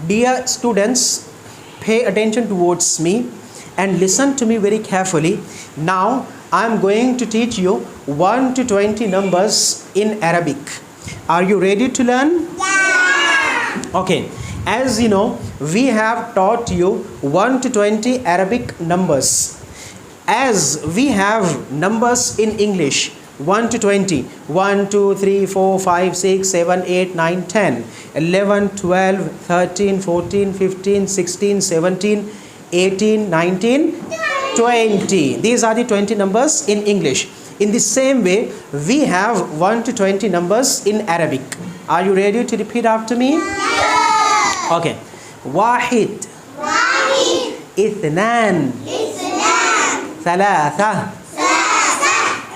Dear students, pay attention towards me and listen to me very carefully. Now I am going to teach you 1 to 20 numbers in Arabic. Are you ready to learn? Yeah. Okay. As you know, we have taught you 1 to 20 Arabic numbers. As we have numbers in English 1 to 20, 1, 2, 3, 4, 5, 6, 7, 8, 9, 10, 11, 12, 13, 14, 15, 16, 17, 18, 19, 20. These are the 20 numbers in English. In the same way, we have 1 to 20 numbers in Arabic. Are you ready to repeat after me? Yeah. Okay. واحد اثنان ثلاثة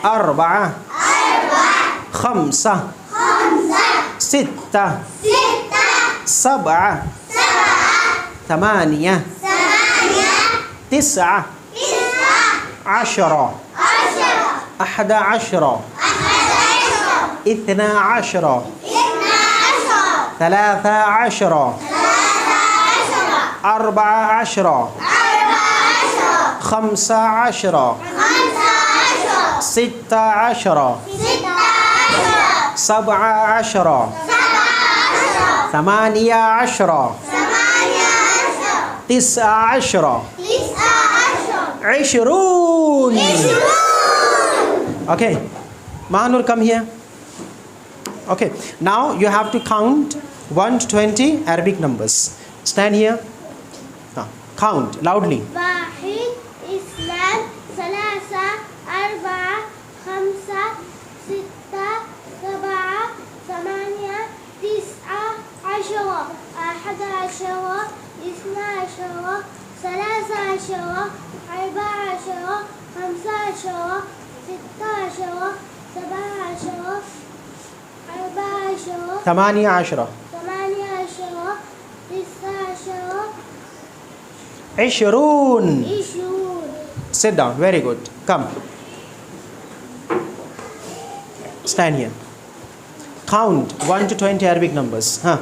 أربعة خمسة ستة سبعة ثمانية تسعة عشرة أحد عشر اثنا عشر ثلاثة عشر أربعة عشر خمسة عشر ستة عشر سبعة عشر ثمانية عشر تسعة عشر عشرون. Okay, Mahanur, come here. Okay, now you have to count 1 to 20 Arabic numbers. Stand here. Count loudly. واحد اثنان ثلاثة أربعة خمسة ستة سبعة ثمانية تسعة عشرة أحد عشر اثنا عشر ثلاثة عشر أربعة عشر خمسة عشر ستة عشر سبعة عشر أربعة عشر ثمانية عشر تسعة عشر عشرون. Sit down. Very good. Come. Stand here. Count 1 to 20 Arabic numbers. Huh?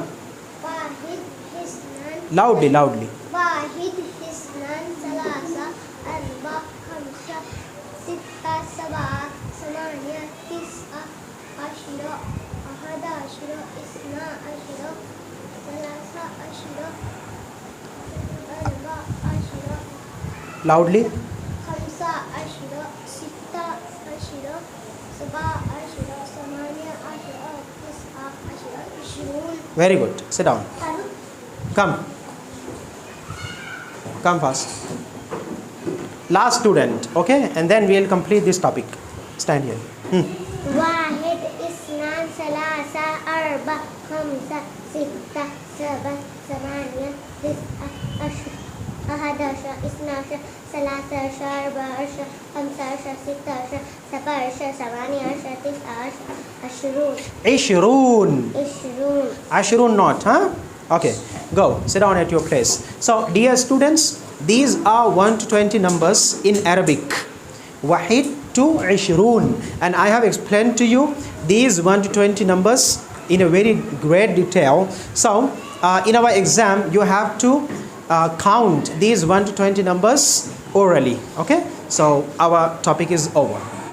واحد اثنان Loudly, loudly. واحد اثنان ثلاثة أربعة خمسة ستة سبعة ثمانية تسعة عشرة أحد عشر اثنا عشر ثلاثة عشر أربعة عشر Loudly. خمسة عشر ستة عشر سبعة عشر ثمانية عشر تسعة عشر عشرون. Very good. Sit down. Come. Come fast. Last student. Okay? And then we'll complete this topic. Stand here. واحد اثنان ثلاثة أربعة خمسة ستة سبعة ثمانية تسعة عشر أحد عشر اثنا عشر ثلاثة عشر أربعة عشر خمسة عشر ستة عشر سبعة عشر ثمانية عشر تسعة عشر عشرون. عشرون. عشرون. عشرون not, huh? Okay. Go. Sit down at your place. So, dear students, these are 1 to 20 numbers in Arabic. Wahid to عشرون. And I have explained to you these 1 to 20 numbers in a very great detail. So, in our exam, you have to count these 1 to 20 numbers orally. Okay? So, our topic is over.